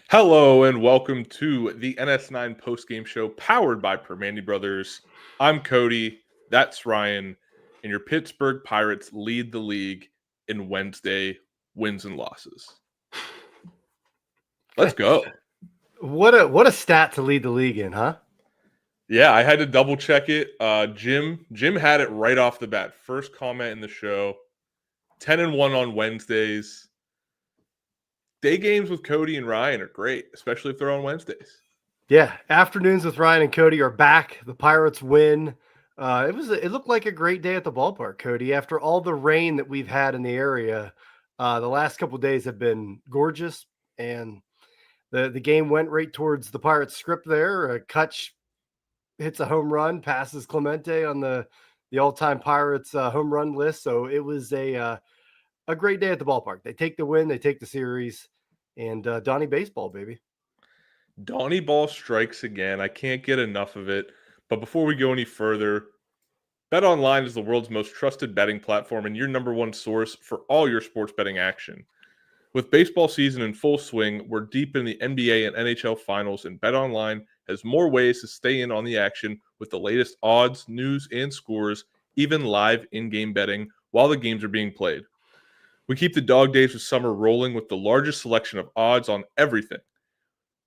Hello and welcome to the NS9 postgame show powered by Primanti Brothers. I'm Cody, that's Ryan, and your Pittsburgh Pirates lead the league in Wednesday wins and losses. Let's go. What a stat to lead the league in, huh? Yeah, I had to double check it. Jim had it right off the bat. First comment in the show. 10-1 on Wednesdays. Day games with Cody and Ryan are great, especially if they're on Wednesdays. Yeah, afternoons with Ryan and Cody are back. The Pirates win. It looked like a great day at the ballpark, Cody. After all the rain that we've had in the area, the last couple of days have been gorgeous, and the game went right towards the Pirates script there. Cutch hits a home run, passes Clemente on the all-time Pirates home run list. So it was a great day at the ballpark. They take the win, they take the series, and Donnie baseball, baby. Donnie ball strikes again. I can't get enough of it. But before we go any further, BetOnline is the world's most trusted betting platform and your number one source for all your sports betting action. With baseball season in full swing, we're deep in the NBA and NHL finals, and BetOnline has more ways to stay in on the action with the latest odds, news, and scores, even live in-game betting while the games are being played. We keep the dog days of summer rolling with the largest selection of odds on everything.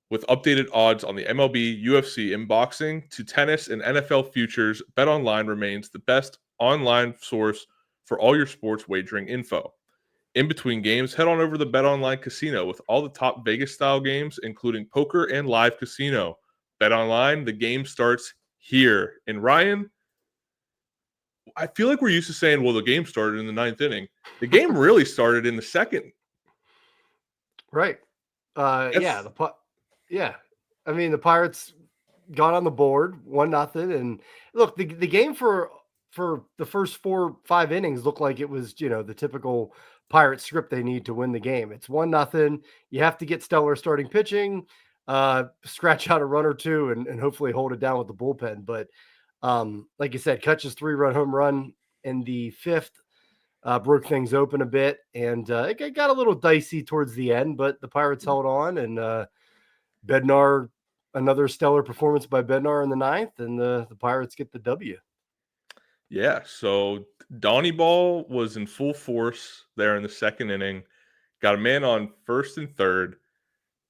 With updated odds on the MLB, UFC, and boxing to tennis and NFL futures, BetOnline remains the best online source for all your sports wagering info. In between games, head on over to the BetOnline Casino with all the top Vegas-style games, including poker and live casino. BetOnline, the game starts here. And Ryan, I feel like we're used to saying, well, the game started in the ninth inning. The game really started in the second. Right. Yeah. I mean, the Pirates got on the board 1-0. And look, the game for the first 4-5 innings looked like it was, the typical Pirate script they need to win the game. It's 1-0. You have to get stellar starting pitching, scratch out a run or two, and hopefully hold it down with the bullpen. But like you said, Cutch's 3-run home run in the fifth broke things open a bit, and it got a little dicey towards the end, but the Pirates held on, and Bednar, another stellar performance by Bednar in the ninth, and the Pirates get the W. Yeah, so Donnie ball was in full force there in the second inning, got a man on first and third,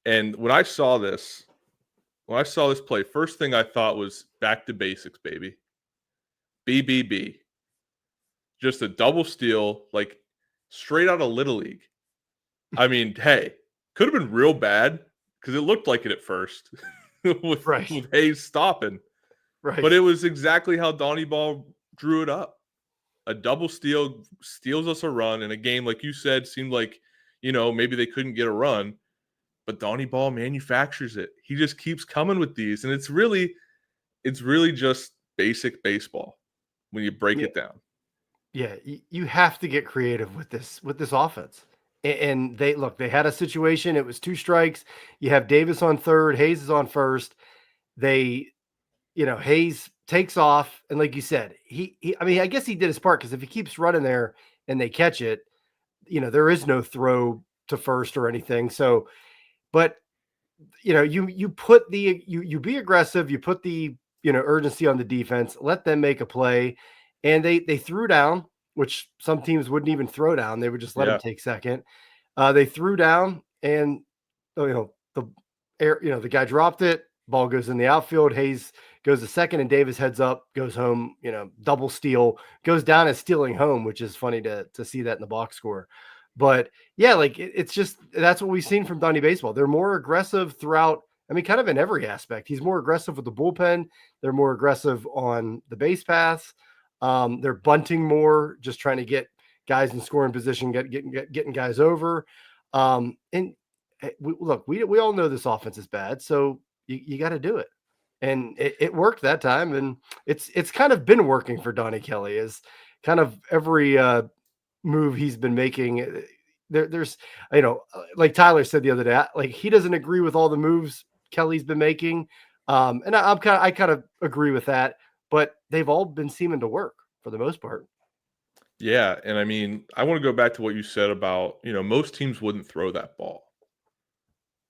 and when I saw this play, first thing I thought was back to basics, baby. BBB. Just a double steal, like straight out of Little League. I mean, hey, could have been real bad because it looked like it at first with Hayes stopping. Right. But it was exactly how Donnie ball drew it up. A double steal steals us a run in a game, like you said, seemed like, maybe they couldn't get a run. But Donnie ball manufactures it. He just keeps coming with these. And it's really just basic baseball when you break it down. Yeah, you have to get creative with this offense. And they had a situation. It was 2 strikes. You have Davis on third. Hayes is on first. Hayes takes off. And like you said, I guess he did his part, because if he keeps running there and they catch it, there is no throw to first or anything. So, but you put you be aggressive. You put the, urgency on the defense, let them make a play. And they threw down, which some teams wouldn't even throw down. They would just let them take second. They threw down, and the guy dropped it. Ball goes in the outfield. Hayes goes to second, and Davis heads up, goes home. Double steal, goes down as stealing home, which is funny to see that in the box score. But yeah, it's just, that's what we've seen from Donnie baseball. They're more aggressive throughout. I mean, kind of in every aspect. He's more aggressive with the bullpen. They're more aggressive on the base paths. They're bunting more, just trying to get guys in scoring position, getting guys over. And look, we all know this offense is bad, so you got to do it. And it worked that time, and it's kind of been working for Donnie Kelly. Is kind of every move he's been making. There's like Tyler said the other day, like he doesn't agree with all the moves Kelly's been making, and I kind of agree with that. But they've all been seeming to work for the most part. Yeah, and I mean, I want to go back to what you said about, most teams wouldn't throw that ball.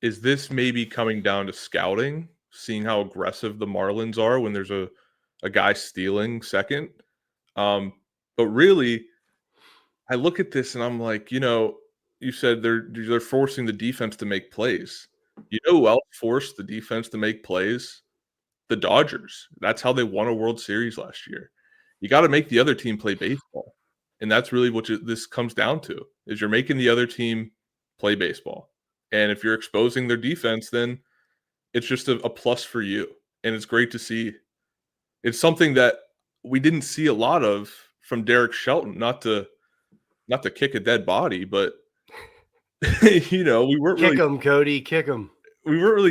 Is this maybe coming down to scouting, seeing how aggressive the Marlins are when there's a guy stealing second? But really, I look at this and I'm like, you said they're forcing the defense to make plays. You know who else forced the defense to make plays? The Dodgers. That's how they won a World Series last year. You got to make the other team play baseball, and that's really what this comes down to: is you're making the other team play baseball, and if you're exposing their defense, then it's just a plus for you, and it's great to see. It's something that we didn't see a lot of from Derek Shelton. Not to kick a dead body, but we weren't Kick really him, Cody. Kick him.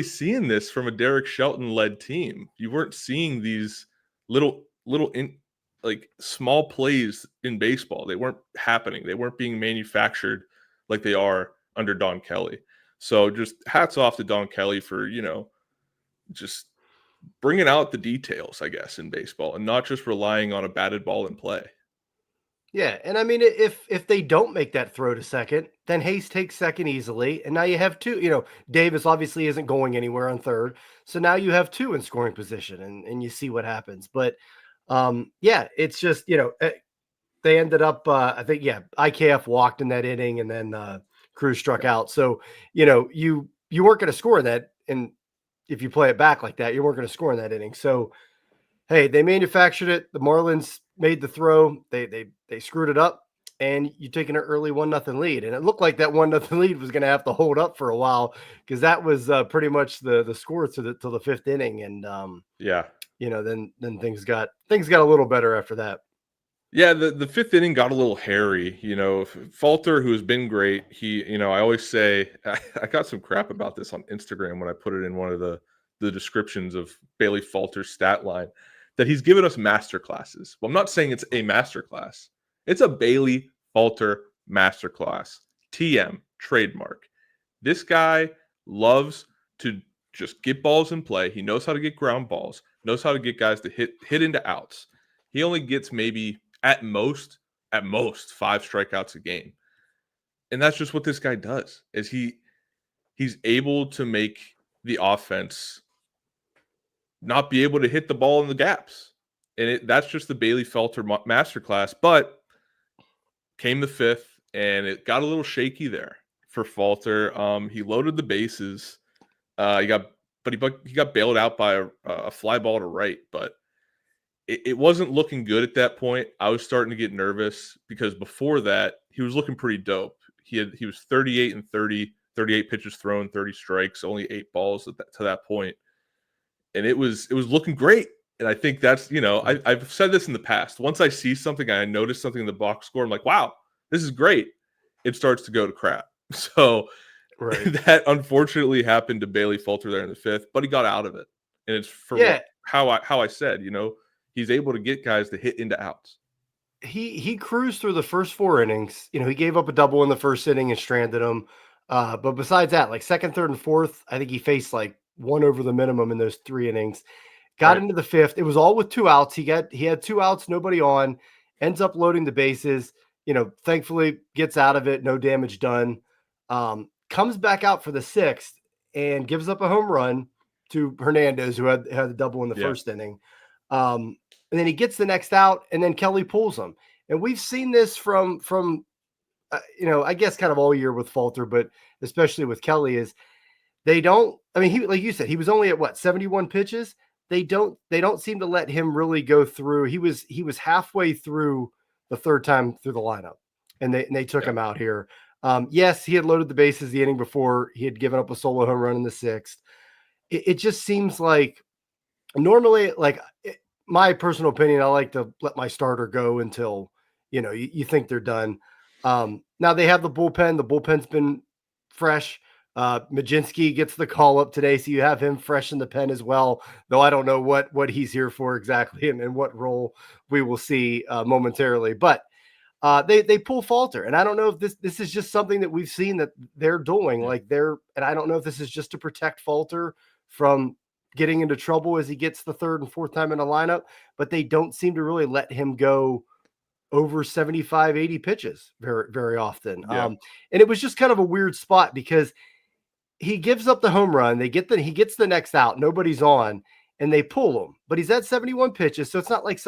seeing this from a Derek Shelton led team. You weren't seeing these little like small plays in baseball. They weren't happening. They weren't being manufactured like they are under Don Kelly. So just hats off to Don Kelly for, just bringing out the details, I guess, in baseball and not just relying on a batted ball in play. Yeah, and I mean, if they don't make that throw to second, then Hayes takes second easily, and now you have two. Davis obviously isn't going anywhere on third, so now you have two in scoring position, and you see what happens. But yeah, it's just they ended up. I think IKF walked in that inning, and then Cruz struck out. So you weren't going to score that, and if you play it back like that, you weren't going to score in that inning. So hey, they manufactured it. The Marlins made the throw. They screwed it up, and you taking an early 1-0 lead. And it looked like that 1-0 lead was going to have to hold up for a while because that was pretty much the score to the fifth inning. And Yeah. then things got a little better after that. Yeah, the fifth inning got a little hairy. Falter, who has been great, he, I always say, I got some crap about this on Instagram when I put it in one of the descriptions of Bailey Falter's stat line, that he's given us master classes. Well, I'm not saying it's a master class. It's a Bailey Falter masterclass. TM, trademark. This guy loves to just get balls in play. He knows how to get ground balls, knows how to get guys to hit into outs. He only gets maybe at most 5 strikeouts a game. And that's just what this guy does. Is he's able to make the offense not be able to hit the ball in the gaps. And that's just the Bailey Felter masterclass. But came the fifth, and it got a little shaky there for Falter. He loaded the bases. He got bailed out by a fly ball to right. But it wasn't looking good at that point. I was starting to get nervous because before that, he was looking pretty dope. He was 38 and 30, 38 pitches thrown, 30 strikes, only 8 balls to that point. And it was looking great. And I think that's, I've said this in the past. Once I see something, I notice something in the box score, I'm like, wow, this is great. It starts to go to crap. So Right. that unfortunately happened to Bailey Falter there in the fifth, but he got out of it. And it's how I said, he's able to get guys to hit into outs. He cruised through the first 4 innings. He gave up a double in the first inning and stranded him. But besides that, like second, third, and fourth, I think he faced like one over the minimum in those 3 innings. Got into the fifth. It was all with 2 outs. He had 2 outs, nobody on, ends up loading the bases, thankfully gets out of it, no damage done. Comes back out for the 6th and gives up a home run to Hernandez, who had the double in the first inning. And then he gets the next out, and then Kelly pulls him. And we've seen this from I guess kind of all year with Falter, but especially with Kelly, is they don't. I mean, he, like you said, he was only at 71 pitches. They don't seem to let him really go through. He was halfway through the third time through the lineup, and they took him out here. Yes, he had loaded the bases the inning before. He had given up a solo home run in the 6th. It just seems like normally, my personal opinion, I like to let my starter go until you think they're done. Now they have the bullpen. The bullpen's been fresh. Majinski gets the call up today, so you have him fresh in the pen as well. Though I don't know what he's here for exactly and what role we will see momentarily. But they pull Falter, and I don't know if this is just something that we've seen that they're doing. And I don't know if this is just to protect Falter from getting into trouble as he gets the third and fourth time in the lineup. But they don't seem to really let him go over 75, 80 pitches very, very often. Yeah. And it was just kind of a weird spot because he gives up the home run. He gets the next out. Nobody's on, and they pull him. But he's at 71 pitches, so it's not like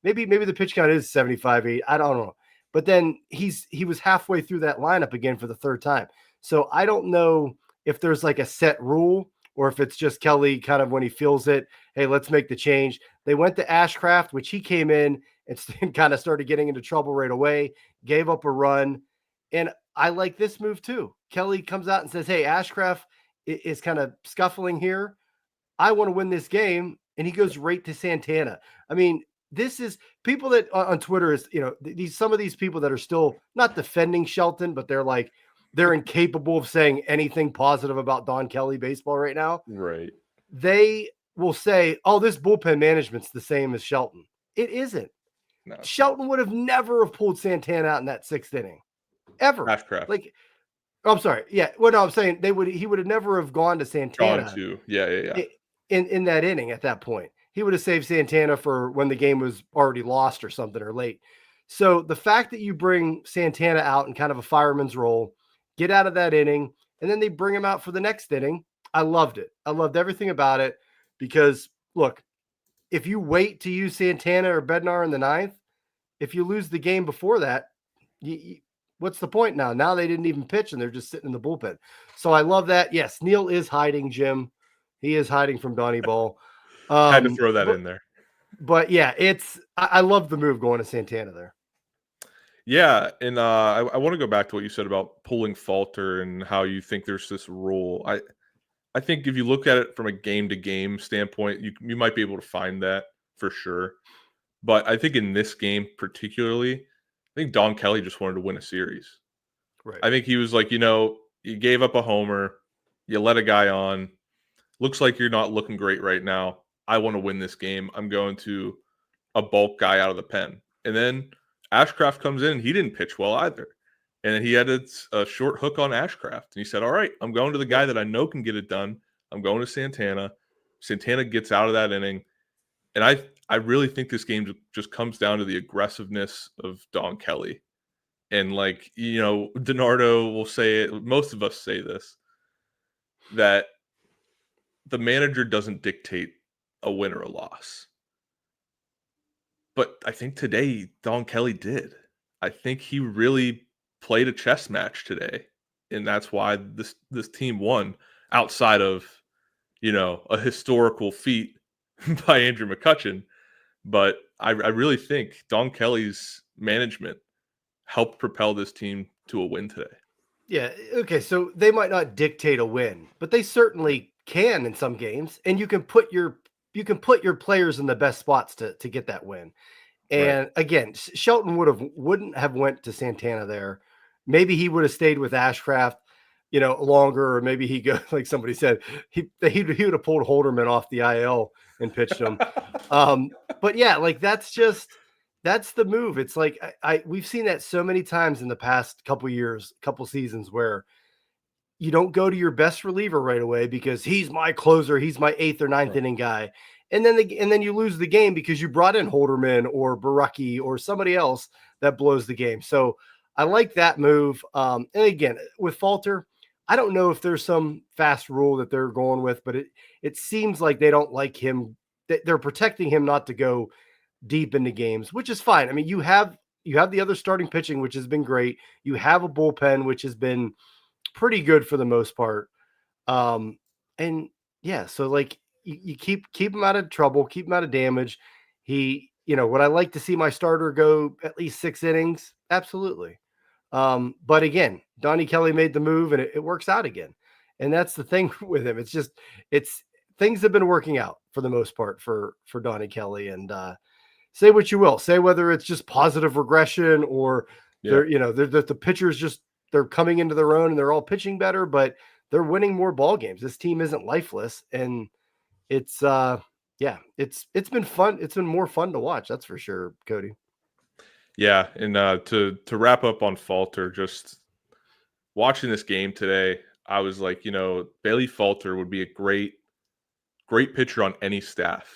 maybe the pitch count is 75, 8. I don't know. But then he was halfway through that lineup again for the third time. So I don't know if there's like a set rule or if it's just Kelly kind of when he feels it, hey, let's make the change. They went to Ashcraft, which he came in and kind of started getting into trouble right away, gave up a run. And I like this move too. Kelly comes out and says, hey, Ashcraft is kind of scuffling here. I want to win this game. And he goes right to Santana. I mean, this is people that on Twitter is, some of these people that are still not defending Shelton, but they're incapable of saying anything positive about Don Kelly baseball right now. Right. They will say, oh, this bullpen management's the same as Shelton. It isn't. No. Shelton would have never have pulled Santana out in that sixth inning. Ever. Ashcraft. I'm sorry. Yeah. Well, no, I'm saying he would have never have gone to Santana. Yeah. In that inning at that point. He would have saved Santana for when the game was already lost or something or late. So the fact that you bring Santana out in kind of a fireman's role, get out of that inning, and then they bring him out for the next inning, I loved it. I loved everything about it because, look, if you wait to use Santana or Bednar in the ninth, if you lose the game before that, what's the point now? Now they didn't even pitch and they're just sitting in the bullpen. So I love that. Yes, Neil is hiding, Jim. He is hiding from Donnie Ball. Had to throw that in there. But yeah, I love the move going to Santana there. Yeah, and I want to go back to what you said about pulling Falter and how you think there's this rule. I think if you look at it from a game-to-game standpoint, you might be able to find that for sure. But I think in this game particularly, I think Don Kelly just wanted to win a series. Right. I think he was like, you gave up a homer, you let a guy on. Looks like you're not looking great right now. I want to win this game. I'm going to a bulk guy out of the pen. And then Ashcraft comes in and he didn't pitch well either. And then he had a short hook on Ashcraft. And he said, all right, I'm going to the guy that I know can get it done. I'm going to Santana. Santana gets out of that inning. And I really think this game just comes down to the aggressiveness of Don Kelly. And DiNardo will say it, most of us say this, that the manager doesn't dictate a win or a loss. But I think today Don Kelly did. I think he really played a chess match today. And that's why this team won outside of, a historical feat by Andrew McCutchen. But I really think Don Kelly's management helped propel this team to a win today. Yeah. Okay. So they might not dictate a win, but they certainly can in some games, and you can put your players in the best spots to get that win. And again, Shelton wouldn't have went to Santana there. Maybe he would have stayed with Ashcraft, longer, or maybe he go like somebody said he would have pulled Holderman off the IL and pitched him. But yeah, that's the move. It's like we've seen that so many times in the past couple seasons where you don't go to your best reliever right away because he's my closer, he's my eighth or ninth inning guy. And then you lose the game because you brought in Holderman or Baraki or somebody else that blows the game. So I like that move. And again, with Falter, I don't know if there's some fast rule that they're going with, but it seems like they don't like him. They're protecting him not to go deep into games, which is fine. I mean, you have the other starting pitching, which has been great. You have a bullpen, which has been pretty good for the most part. And yeah, so you keep him out of trouble, keep him out of damage. Would I like to see my starter go at least 6 innings? Absolutely. But again, Donnie Kelly made the move and it works out again. And that's the thing with him. It's things have been working out for the most part for Donnie Kelly. And say what you will, say whether it's just positive regression or the pitchers they're coming into their own and they're all pitching better. But they're winning more ball games. This team isn't lifeless, and it's it's been fun. It's been more fun to watch, that's for sure, Cody. Yeah, and to wrap up on Falter, just watching this game today, I was like, Bailey Falter would be a great pitcher on any staff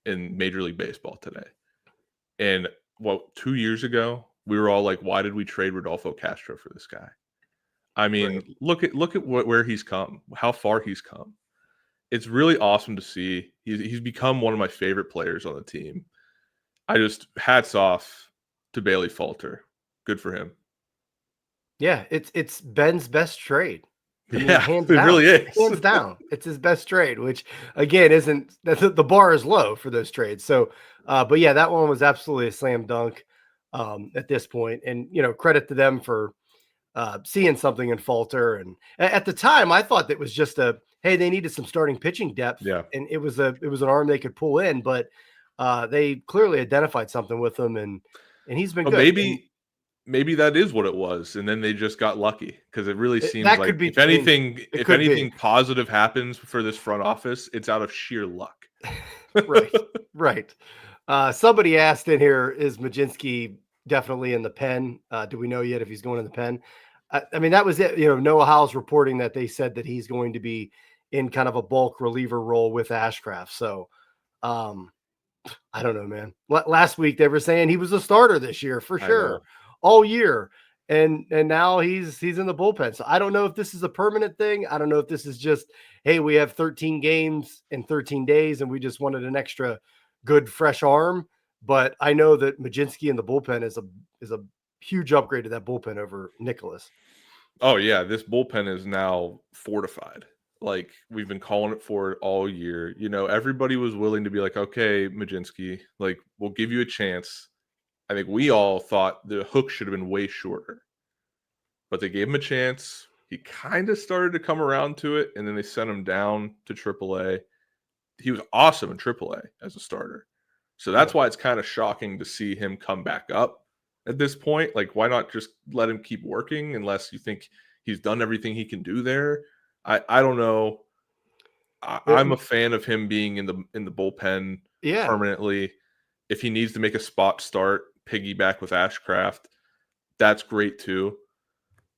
in Major League Baseball today. And 2 years ago, we were all like, why did we trade Rodolfo Castro for this guy? I mean, Right. look at where he's come, how far he's come. It's really awesome to see. He's become one of my favorite players on the team. I just hats off to Bailey Falter. Good for him. Yeah, it's Ben's best trade. I mean, Yeah, hands it down. really is. Hands down. It's his best trade, which again isn't the bar is low for those trades. So but yeah, that one was absolutely a slam dunk at this point. And credit to them for seeing something in Falter. And at the time, I thought that was just hey, they needed some starting pitching depth, Yeah. and it was an arm they could pull in, but they clearly identified something with him, and he's been But good. maybe that is what it was, and then they just got lucky because it really seems That like could be if anything, It could be. positive happens for this front office, it's out of sheer luck. Right, right. Somebody asked in here, is Majinski definitely in the pen? Do we know yet if he's going in the pen? I mean, that was it. Noah Howe's reporting that they said that he's going to be in kind of a bulk reliever role with Ashcraft. So I don't know, man. Last week they were saying he was a starter this year for sure, all year, and now he's in the bullpen. So I don't know if this is a permanent thing. I don't know if this is just, hey, we have 13 games in 13 days, and we just wanted an extra good fresh arm. But I know that Majinski in the bullpen is a huge upgrade to that bullpen over Nicholas. Oh yeah, this bullpen is now fortified. Like we've been calling it for it all year. Everybody was willing to be like, okay, Majinski, like we'll give you a chance. I think we all thought the hook should have been way shorter, but they gave him a chance. He kind of started to come around to it, and then they sent him down to AAA. He was awesome in AAA as a starter. So that's why it's kind of shocking to see him come back up at this point. Like, why not just let him keep working unless you think he's done everything he can do there? I don't know. I'm a fan of him being in the bullpen permanently. If he needs to make a spot start, piggyback with Ashcraft, that's great too.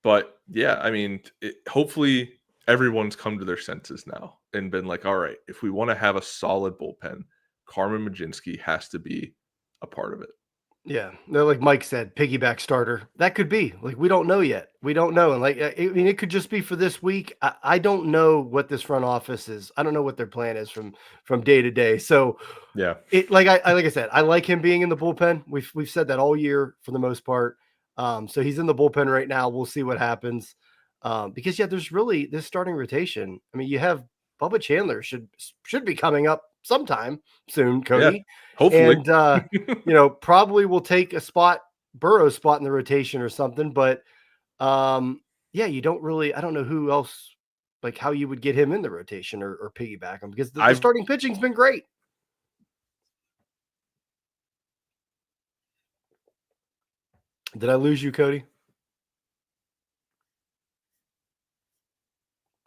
But yeah, I mean, hopefully everyone's come to their senses now and been like, all right, if we want to have a solid bullpen, Carmen Majinski has to be a part of it. Yeah, no, like Mike said, piggyback starter. That could be. Like, we don't know yet. We don't know, and I mean, it could just be for this week. I don't know what this front office is. I don't know what their plan is from day to day. So yeah, like I said, I like him being in the bullpen. We've said that all year for the most part. So he's in the bullpen right now. We'll see what happens. Because there's really this starting rotation. I mean, you have Bubba Chandler should be coming up sometime soon, Cody. Yeah, hopefully. And probably will take a spot, Burrow's spot in the rotation or something. But you don't really, I don't know who else, like how you would get him in the rotation or piggyback him, because the starting pitching's been great. Did I lose you, Cody?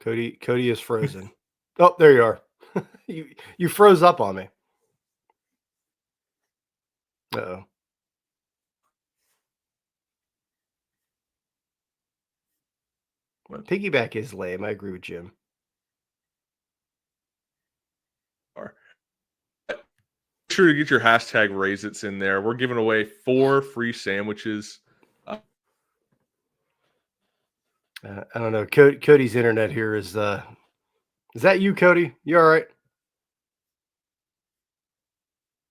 Cody is frozen. Oh, there you are. you froze up on me. Uh-oh. Piggyback is lame. I agree with Jim. Make sure to get your hashtag Raise It's in there. We're giving away 4 free sandwiches. I don't know. Cody's internet here is that you, Cody? You all right?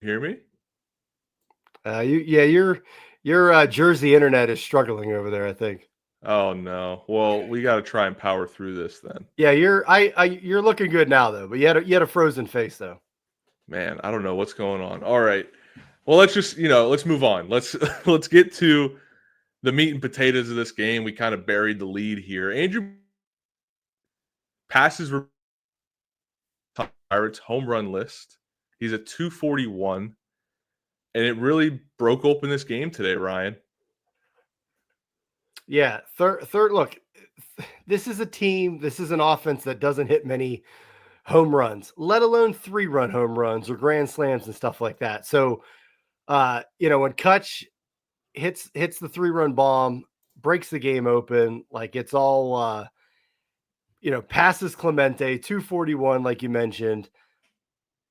Hear me? Your Jersey internet is struggling over there, I think. Oh no. Well, we got to try and power through this then. Yeah, you're looking good now though, but you had a frozen face though. Man, I don't know what's going on. All right. Well, let's just, let's move on. Let's get to the meat and potatoes of this game. We kind of buried the lead here. Andrew passes Pirates home run list. He's at 241. And it really broke open this game today, Ryan. Yeah, third look. this is a team, this is an offense that doesn't hit many home runs, let alone 3-run home runs or grand slams and stuff like that. So, when Cutch hits the 3-run bomb, breaks the game open, like it's all, passes Clemente 241, like you mentioned.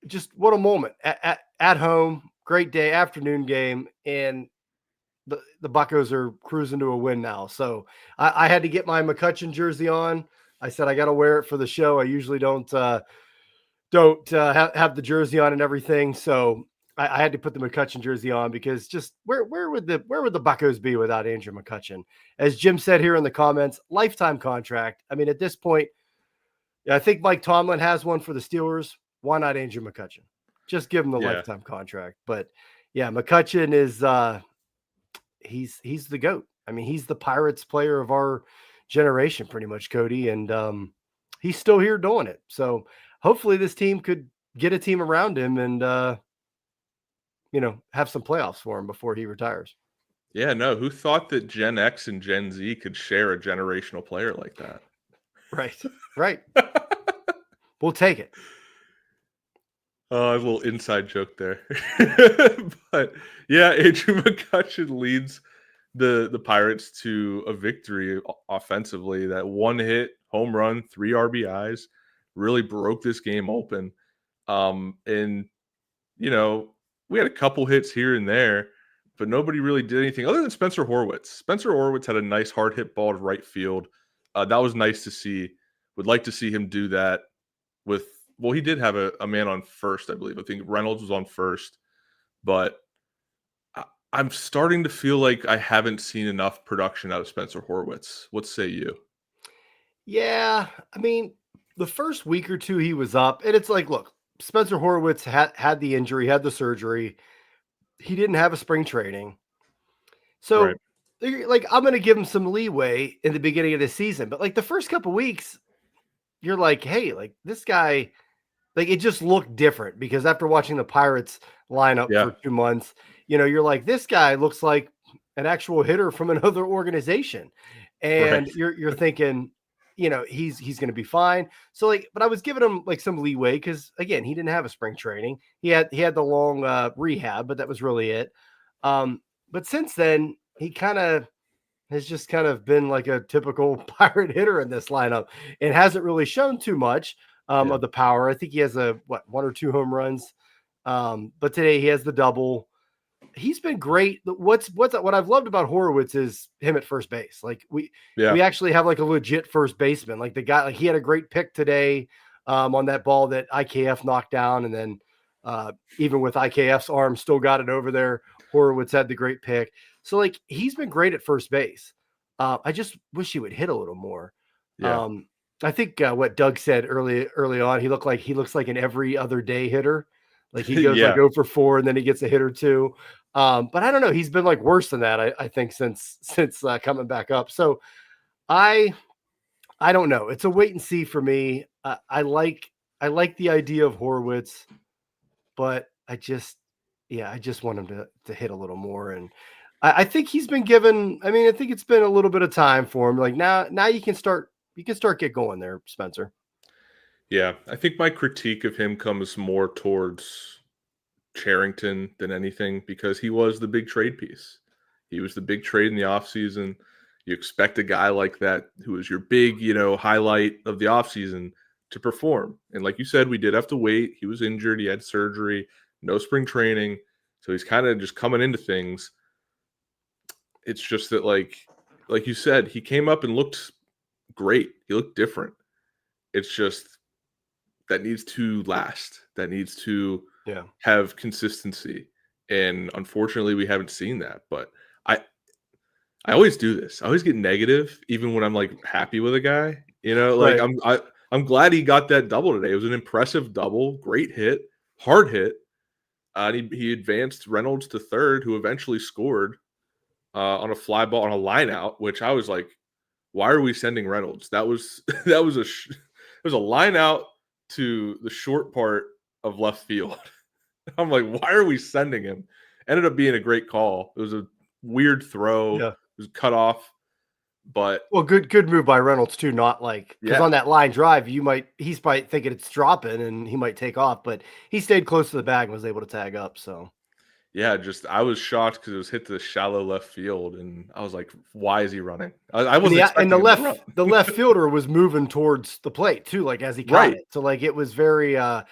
Just what a moment at home, great day, afternoon game, and the Buccos are cruising to a win now. So I had to get my McCutchen jersey on. I said I got to wear it for the show. I usually don't have the jersey on and everything. So I had to put the McCutchen jersey on because just where would the Buccos be without Andrew McCutchen? As Jim said here in the comments, lifetime contract. I mean, at this point, I think Mike Tomlin has one for the Steelers. Why not Andrew McCutchen? Just give him the lifetime contract. But yeah, McCutchen is he's the GOAT. I mean, he's the Pirates player of our generation, pretty much, Cody, and he's still here doing it. So hopefully this team could get a team around him and have some playoffs for him before he retires. Yeah, no, who thought that Gen X and Gen Z could share a generational player like that? Right. We'll take it. A little inside joke there. But yeah, Andrew McCutchen leads the Pirates to a victory offensively. That one hit, home run, 3 RBIs really broke this game open. And we had a couple hits here and there, but nobody really did anything other than Spencer Horwitz. Spencer Horwitz had a nice hard hit ball to right field. That was nice to see. Would like to see him do that with, well, he did have a man on first, I believe. I think Reynolds was on first, but I'm starting to feel like I haven't seen enough production out of Spencer Horwitz. What say you? Yeah, I mean, the first week or two he was up, and it's like, look, Spencer Horwitz had the injury, had the surgery. He didn't have a spring training. So, Right. like, I'm going to give him some leeway in the beginning of the season. But, like, the first couple weeks, you're like, hey, like, this guy, like, it just looked different because after watching the Pirates lineup for 2 months, you're like, this guy looks like an actual hitter from another organization. And Right. you're thinking, he's going to be fine. So like, but I was giving him like some leeway because again, he didn't have a spring training. He had the long rehab, but that was really it. But since then, he kind of has just kind of been like a typical Pirate hitter in this lineup. It hasn't really shown too much of the power. I think he has 1 or 2 home runs. But today he has the double. He's been great. What I've loved about Horowitz is him at first base. Like we actually have like a legit first baseman. Like the guy, like he had a great pick today on that ball that IKF knocked down, and then even with IKF's arm, still got it over there. Horowitz had the great pick. So like he's been great at first base. I just wish he would hit a little more. Yeah. I think what Doug said early on, he looks like an every other day hitter. Like he goes like 0 for 4 and then he gets a hit or two. But I don't know. He's been like worse than that, I think, since coming back up. So I don't know. It's a wait and see for me. I like the idea of Horowitz, but I just want him to hit a little more. And I think he's been given. I mean, I think it's been a little bit of time for him. Like now you can start get going there, Spencer. Yeah, I think my critique of him comes more towards Charrington than anything because he was the big trade piece. He was the big trade in the offseason. You expect a guy like that who is your big, highlight of the offseason to perform. And like you said, we did have to wait. He was injured. He had surgery, no spring training. So he's kind of just coming into things. It's just that like you said, he came up and looked great. He looked different. It's just that needs to last. That needs to have consistency. And unfortunately, we haven't seen that. But I always do this. I always get negative, even when I'm like happy with a guy. Like Right. I'm glad he got that double today. It was an impressive double, great hit, hard hit. And he advanced Reynolds to third, who eventually scored on a fly ball on a line out, which I was like, why are we sending Reynolds? That was it was a line out to the short part of left field. I'm like, why are we sending him? Ended up being a great call. It was a weird throw. Yeah. It was cut off. But Well, good move by Reynolds too. Not like because yeah, on that line drive, he's probably thinking it's dropping and he might take off, but he stayed close to the bag and was able to tag up. So yeah, just I was shocked because it was hit to the shallow left field, and I was like, "Why is he running?" I wasn't and expecting him to run. the left fielder was moving towards the plate too, like as he caught Right. it. So like it was very I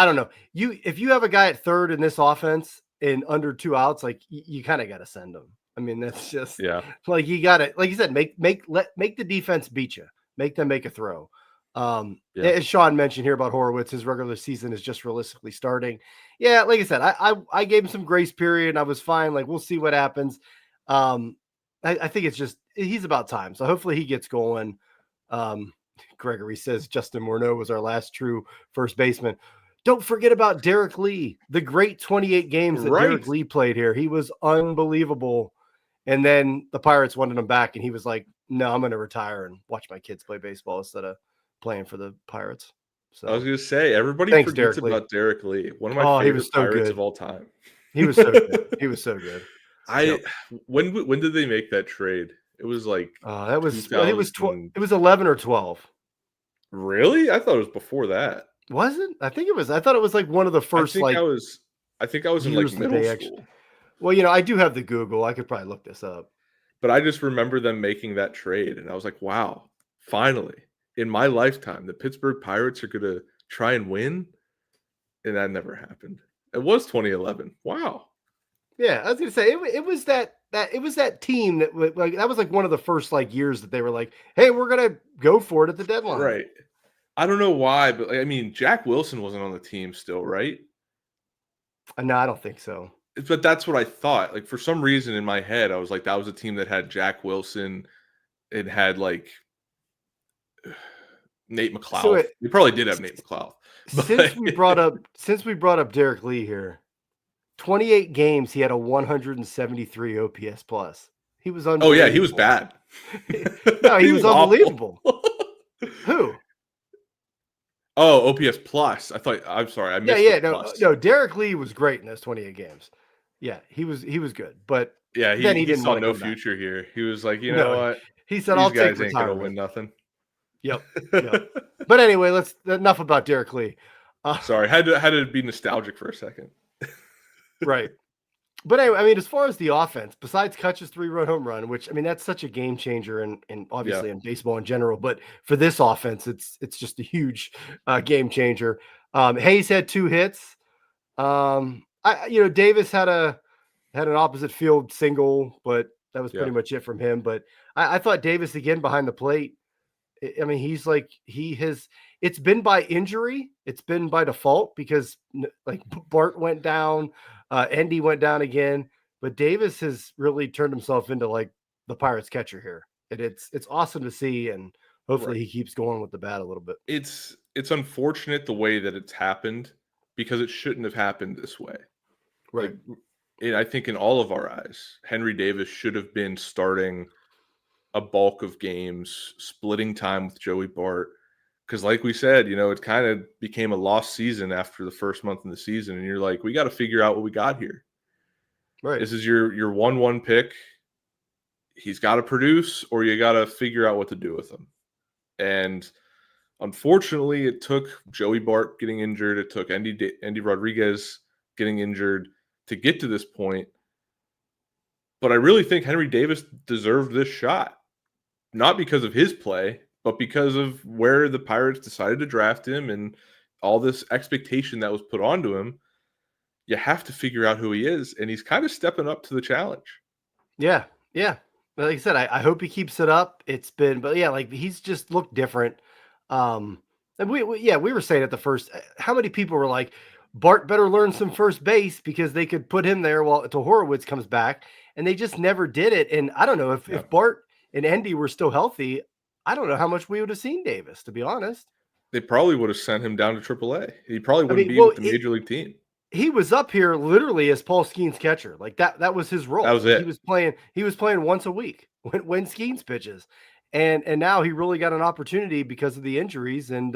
don't know. If you have a guy at third in this offense in under 2 outs, like you kind of got to send him. I mean, that's just Yeah. like you got to, like you said, make the defense beat you, make them make a throw. Yeah. As Sean mentioned here about Horowitz, his regular season is just realistically starting. Yeah, like I said, I gave him some grace period and I was fine. Like we'll see what happens. I think it's just he's about time. So hopefully he gets going. Gregory says Justin Morneau was our last true first baseman. Don't forget about Derek Lee, the great 28 games that Derek Right. Lee played here. He was unbelievable. And then the Pirates wanted him back, and he was like, "No, I'm going to retire and watch my kids play baseball instead of playing for the Pirates." I was So gonna say everybody thanks, forgets Derek Lee. about Derek Lee, one of my Oh, he was favorite so Pirates of good. all time. He was so good. He was so good. I Yep. when did they make that trade? It was like That was I think it was 2000. it was 11 or 12. Really? I thought it was before that. Was it? I think it was. I thought it was like one of the I first think I like was I think I was in like years that middle they actually. school, Well, I do have the Google. I could probably look this up. but I just remember them making that trade, and I was like, "Wow, finally in my lifetime, the Pittsburgh Pirates are gonna try and win," and that never happened. It was 2011. Wow. Yeah, I was gonna say it was that team that like that was like one of the first like years that they were like, hey, we're gonna go for it at the deadline. Right. I don't know why, but I mean, Jack Wilson wasn't on the team still, right? No, I don't think so. But that's what I thought. Like for some reason in my head, I was like, that was a team that had Jack Wilson. It had like Nate So McLeod. They probably did have Nate McLeod, since but we brought up Derek Lee here, 28 games, he had a 173 OPS plus. He was oh yeah, he was unbelievable. bad. No, he was awful. unbelievable. Who? Oh, OPS plus. I'm sorry, I missed Yeah, the no, plus. no. Derek Lee was great in those 28 games. Yeah, he was good, but Yeah, then he he didn't saw want to no come back. future here. He was like, you know No, what? he said, These "I'll take guys ain't gonna win retirement." nothing. Yep, yep. But anyway, let's enough about Derek Lee. Sorry, had to be nostalgic for a second. Right. But anyway, I mean, as far as the offense, besides Cutch's 3-run home run, which I mean, that's such a game changer and obviously Yeah. in baseball in general, but for this offense, it's just a huge game changer. Hayes had 2 hits. Davis had an opposite field single, but that was Yeah. pretty much it from him. But I thought Davis again behind the plate. I mean, he's like it's been by injury, it's been by default because like Bart went down, Endy went down again, but Davis has really turned himself into like the Pirates catcher here. It's awesome to see, and hopefully Right. he keeps going with the bat a little bit. It's unfortunate the way that it's happened because it shouldn't have happened this way. Right. Like, I think in all of our eyes, Henry Davis should have been starting a bulk of games, splitting time with Joey Bart. Because, like we said, it kind of became a lost season after the first month in the season, and you're like, we got to figure out what we got here. Right. This is your 1-1 pick. He's got to produce, or you got to figure out what to do with him. And unfortunately, it took Joey Bart getting injured. It took Andy Rodriguez getting injured to get to this point. But I really think Henry Davis deserved this shot. Not because of his play, but because of where the Pirates decided to draft him and all this expectation that was put onto him. You have to figure out who he is, and he's kind of stepping up to the challenge. Yeah. Yeah. Like I said, I hope he keeps it up. But yeah, like he's just looked different. And we were saying at the first, how many people were like, Bart better learn some first base because they could put him there while until Horowitz comes back, and they just never did it. And I don't know if Bart and Endy were still healthy, I don't know how much we would have seen Davis, to be honest. They probably would have sent him down to AAA. He probably wouldn't be Well, with the major league team. He was up here literally as Paul Skeens catcher. Like that was his role. That was it. He was playing once a week when Skeens pitches. And now he really got an opportunity because of the injuries. And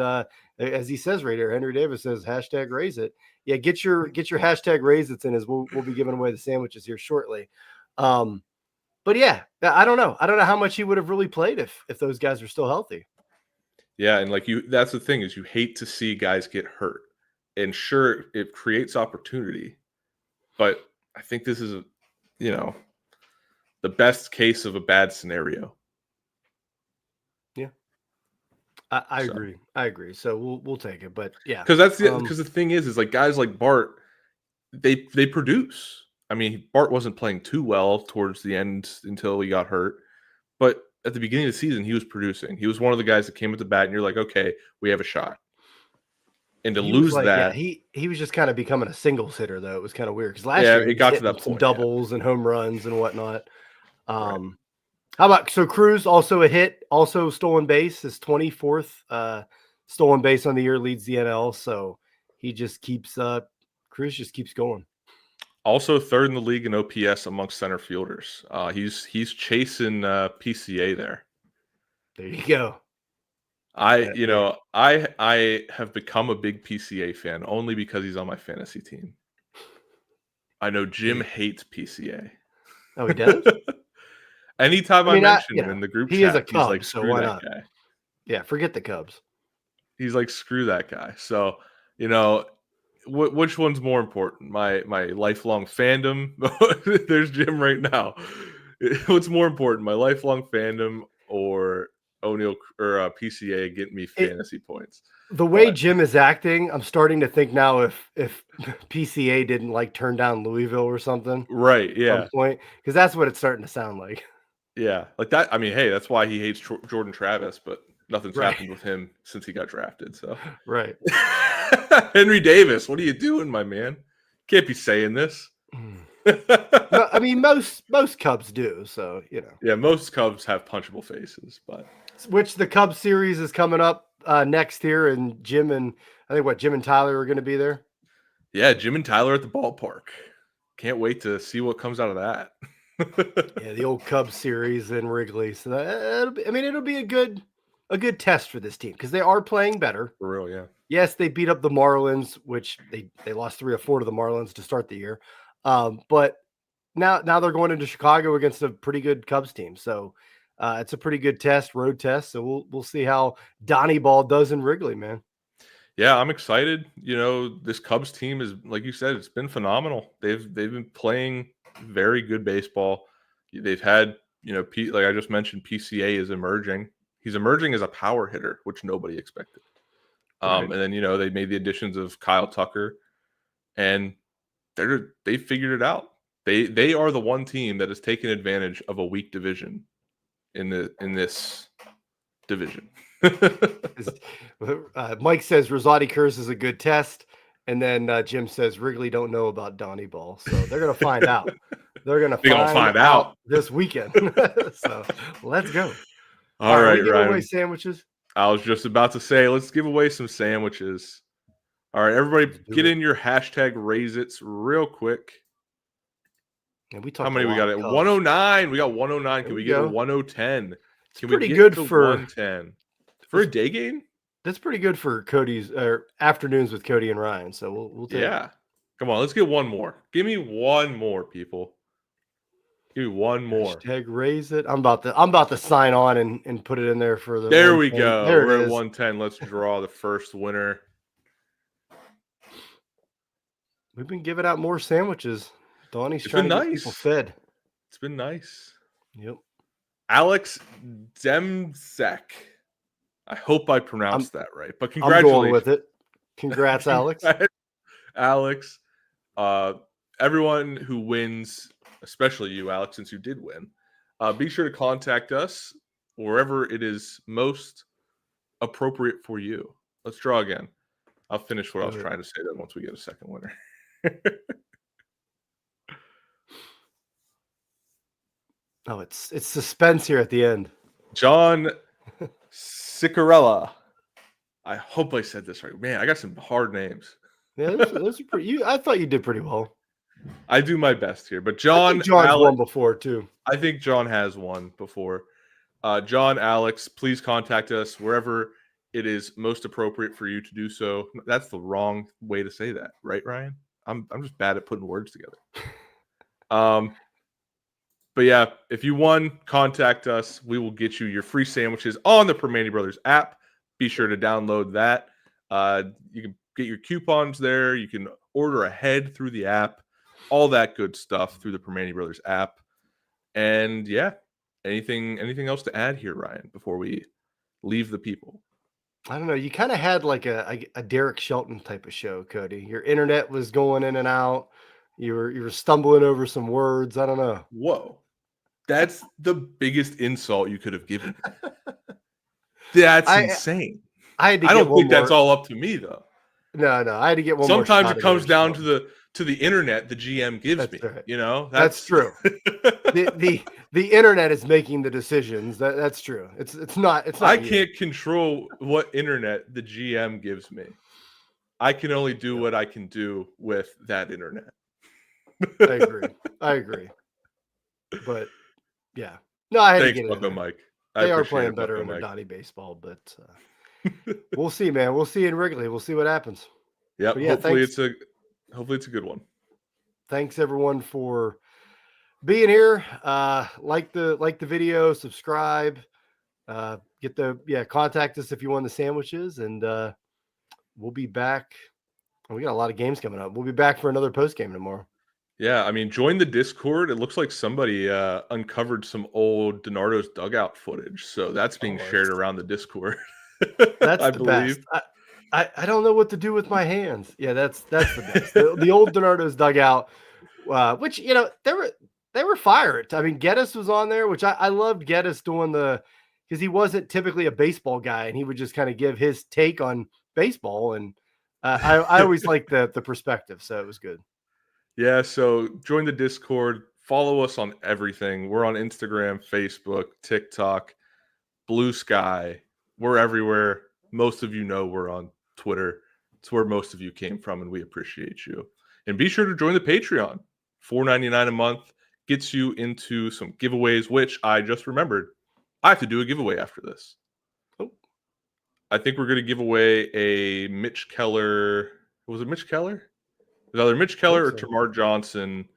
as he says right here, Henry Davis says, #raise it. Yeah, get your #raise it in as we'll be giving away the sandwiches here shortly. But But yeah, I don't know. I don't know how much he would have really played if those guys are still healthy. Yeah, and that's the thing is you hate to see guys get hurt. And sure, it creates opportunity, but I think this is, you know, the best case of a bad scenario. Yeah. I So, agree. I agree. So we'll take it. But yeah. because the thing is like guys like Bart, they produce. I mean, Bart wasn't playing too well towards the end until he got hurt, but at the beginning of the season, he was producing. He was one of the guys that came at the bat, and you're like, okay, we have a shot. And to He was lose like, yeah, that, he was just kind of becoming a singles hitter, though. It was kind of weird because last yeah, year he it was got to hitting that some point. Yeah, doubles and home runs and whatnot. right. How about Cruz also a hit, also stolen base, his 24th stolen base on the year, leads the NL. So he just keeps Cruz just keeps going. Also, third in the league in OPS amongst center fielders. He's chasing PCA there. There you go. I have become a big PCA fan only because he's on my fantasy team. I know Jim hates PCA. Oh, he does? Anytime I I mean, mention him in the group he is a chat, he's Cub, like, so "Screw why that not? guy." Yeah, forget the Cubs. He's like, "Screw that guy." So, which one's more important? My lifelong fandom. There's Jim right now. What's more important, my lifelong fandom or O'Neill or PCA getting me fantasy points? The way But Jim is acting, I'm starting to think now if PCA didn't like turn down Louisville or something right, at some yeah, point, because that's what it's starting to sound like. yeah, like that. I mean, hey, that's why he hates Jordan Travis, but nothing's Right, happened with him since he got drafted. So, right. Henry Davis, what are you doing, my man? Can't be saying this. No, I mean most Cubs do, so Yeah, most Cubs have punchable faces, but Which the Cubs series is coming up next here, and Jim and Jim and Tyler are going to be there. yeah, Jim and Tyler at the ballpark. Can't wait to see what comes out of that. Yeah, the old Cubs series in Wrigley. So it'll be a good test for this team because they are playing better. For real, yeah. Yes, they beat up the Marlins, which they lost 3 or 4 to the Marlins to start the year. But now they're going into Chicago against a pretty good Cubs team. So it's a pretty good test, road test. So we'll see how Donnie Ball does in Wrigley, man. Yeah, I'm excited. This Cubs team is, like you said, it's been phenomenal. They've been playing very good baseball. They've had, like I just mentioned, PCA is emerging. He's emerging as a power hitter, which nobody expected. Right. And then they made the additions of Kyle Tucker, and they figured it out. They are the one team that has taken advantage of a weak division in this division. Mike says Rosati Curse is a good test, and then Jim says Wrigley don't know about Donnie Ball, so they're gonna find out. They're gonna find out this weekend. So let's go. All right, we give Ryan. away sandwiches. I was just about to say, let's give away some sandwiches. All right, everybody, get in your hashtag Raise-Its real quick. And we talked. How many we got? 109. We got 109. Can we get a 1010? Can we get to 110 for a day game? That's pretty good for Cody's afternoons with Cody and Ryan. So we'll take. Yeah, come on, let's get one more. Give me one more, people. Give me one more. Hashtag raise it. I'm about to sign on and put it in there for the. There we go. We're at 110. One. Let's draw the first winner. We've been giving out more sandwiches. Donnie's trying to get people fed. It's been nice. Yep. Alex Demzek. I hope I pronounced that right. But congratulations. I'm going with it. Congrats, Alex. Alex. Everyone who wins, especially you, Alex, since you did win, be sure to contact us wherever it is most appropriate for you. Let's draw again. I'll finish what I was trying to say then once we get a second winner. Oh, it's suspense here at the end. John Ciccarella. I hope I said this right. Man, I got some hard names. Yeah, those are pretty. I thought you did pretty well. I do my best here, but John's won before too. I think John has won before. John, Alex, please contact us wherever it is most appropriate for you to do so. That's the wrong way to say that, right, Ryan? I'm just bad at putting words together. But yeah, if you won, contact us. We will get you your free sandwiches on the Primanti Brothers app. Be sure to download that. You can get your coupons there. You can order ahead through the app. All that good stuff through the Primanti Brothers app. And yeah, anything else to add here, Ryan, before we leave the people? I don't know. You kind of had like a Derek Shelton type of show, Cody. Your internet was going in and out. You were stumbling over some words. I don't know. Whoa. That's the biggest insult you could have given me. That's insane. I had to. I don't think that's all up to me though. No. I had to get one. Sometimes it comes down to the internet the GM gives me. Right. You know, that's true. the internet is making the decisions. That's true. It's not. I can't control what internet the GM gives me. I can only do what I can do with that internet. I agree. But yeah, no, I had to get it. Bucko Mike. They are playing better in Donnie baseball, but we'll see, man. We'll see in Wrigley. We'll see what happens. Yeah, hopefully it's a good one. Thanks everyone for being here. Like the video, subscribe, contact us if you want the sandwiches, and we'll be back. We got a lot of games coming up. We'll be back for another post game tomorrow. Yeah, I mean, join the Discord. It looks like somebody uncovered some old DiNardo's dugout footage, so that's being shared around the Discord. That's I believe. Best. I don't know what to do with my hands. Yeah, that's the best. the old DiNardo's dugout, which they were fired. I mean, Geddes was on there, which I loved Geddes doing because he wasn't typically a baseball guy, and he would just kind of give his take on baseball, and I always liked the perspective, so it was good. Yeah, so join the Discord. Follow us on everything. We're on Instagram, Facebook, TikTok, Blue Sky. We're everywhere. Most of you know we're on Twitter. It's where most of you came from, and we appreciate you. And be sure to join the Patreon. $4.99 a month gets you into some giveaways, which I just remembered. I have to do a giveaway after this. Oh. I think we're going to give away a Mitch Keller. Was it Mitch Keller? It was either Mitch Keller or Tamar Johnson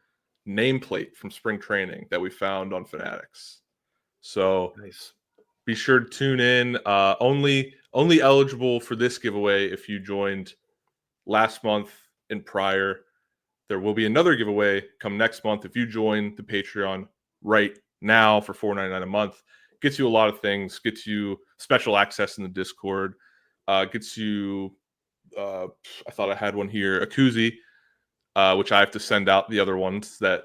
nameplate from spring training that we found on Fanatics. So nice. Be sure to tune in. Only eligible for this giveaway if you joined last month and prior. There will be another giveaway come next month if you join the Patreon right now for $4.99 a month. Gets you a lot of things. Gets you special access in the Discord. Gets you, I thought I had one here, a koozie, which I have to send out the other ones that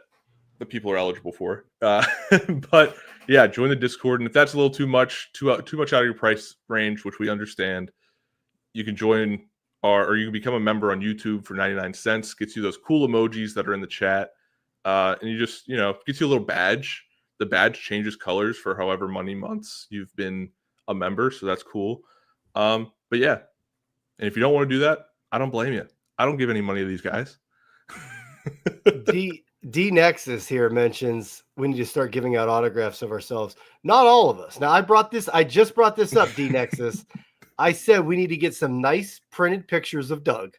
the people are eligible for. But yeah, join the Discord. And if that's a little too much out of your price range, which we understand, you can join or you can become a member on YouTube for 99 cents. Gets you those cool emojis that are in the chat. And you just, gets you a little badge. The badge changes colors for however many months you've been a member. So that's cool. But yeah. And if you don't want to do that, I don't blame you. I don't give any money to these guys. D Nexus here mentions we need to start giving out autographs of ourselves. Not all of us. Now I just brought this up, D Nexus. I said we need to get some nice printed pictures of Doug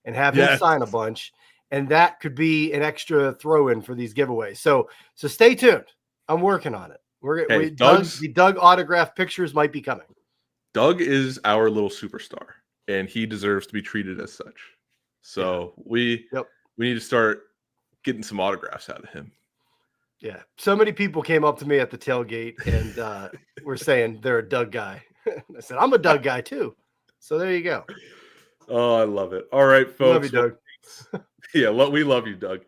and have him sign a bunch, and that could be an extra throw-in for these giveaways. So stay tuned. I'm working on it. Doug autograph pictures might be coming. Doug is our little superstar, and he deserves to be treated as such. So we need to start getting some autographs out of him. Yeah. So many people came up to me at the tailgate and were saying they're a Doug guy. I said, I'm a Doug guy too. So there you go. Oh, I love it. All right, folks. Love you, Doug. Yeah, we love you, Doug.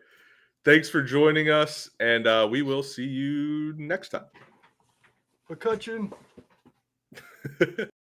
Thanks for joining us, and we will see you next time. McCutcheon.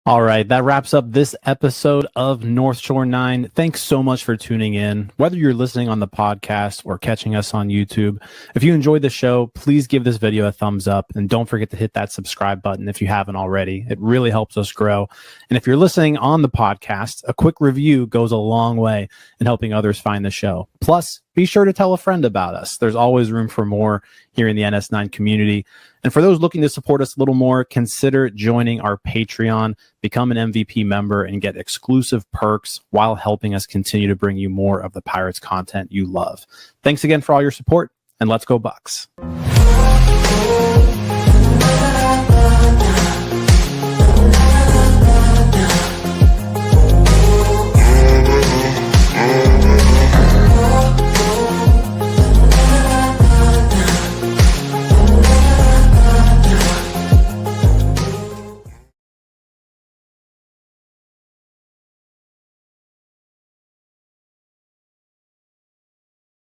All right, that wraps up this episode of North Shore 9. Thanks so much for tuning in. Whether you're listening on the podcast or catching us on YouTube, if you enjoyed the show, please give this video a thumbs up and don't forget to hit that subscribe button if you haven't already. It really helps us grow. And if you're listening on the podcast, a quick review goes a long way in helping others find the show. Plus, be sure to tell a friend about us. There's always room for more here in the NS9 community. And for those looking to support us a little more, consider joining our Patreon, become an MVP member, and get exclusive perks while helping us continue to bring you more of the Pirates content you love. Thanks again for all your support, and let's go Bucks.